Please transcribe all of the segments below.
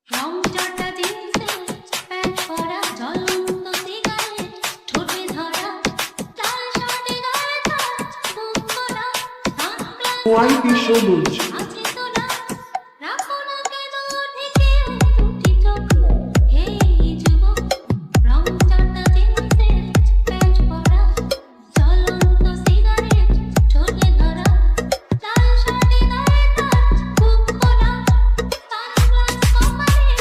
রংচটা জিন্সে pant পরা জ্বলন্ত cigarette ঠোঁটে ধরা লাল শার্টে গায়ে তাজ মুখ খোলা সানগ্লাস হোয়াইটই সবুজ আছে তোলা রাখো না কেন ঢেকে দুটি চোখ হে যুবক রংচটা জিন্সে প্যান্ট পরা জ্বলন্ত সিগারেট ঠোঁটে ধরা লাল শার্টে গায়ে তাজ মুখ খোলা সানগ্লাস কপালে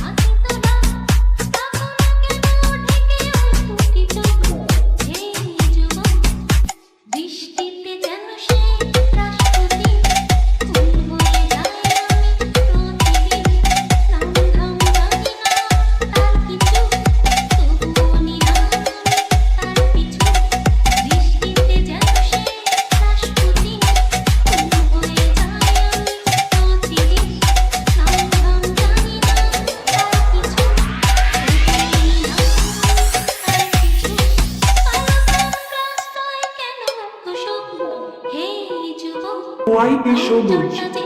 আছে তোলা রাখো না কেন ঢেকে দুটি চোখ হে যুবক বৃষ্টিতে যেন সে রাষ্ট্রপতি ফুল হয়ে যায় আমি প্রতিদিন নাম ধাম জানি না তার কিছু তবুও নিলাম তার পিছু বৃষ্টিতে যেন সে রাষ্ট্রপতি ফুল হয়ে যায় আমি প্রতিদিন নাম ধাম জানি না তার কিছু তবুও নিলাম তার পিছু কালো সানগ্লাসটায় কেন এত শোক হে যুবক হোয়াইটই সবুজ রংচটা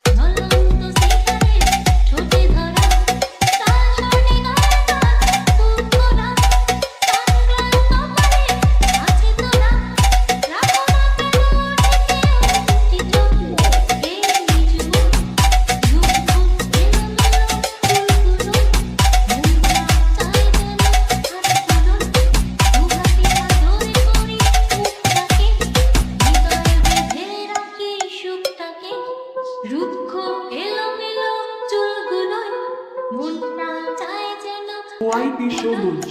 জ্বলন্ত সিগারেট ঠোঁটে ধরা লাল শার্টে গায়ে তাজ মুখ খোলা সানগ্লাস কপালে আছে তোলা রাখো না কেন ঢেকে দুটি চোখ হে যুবক যুবক এলোমেলো চুলগুলো মনটা চায় যেন হাত তুলো দুহাতে আদরে করি মুখটাকে হৃদয়ে বেঁধে রাখি সুখটাকে রুক্ষ এলোমেলো চুলগুলোয় মনটা চায় যেন হোয়াইটই সবুজ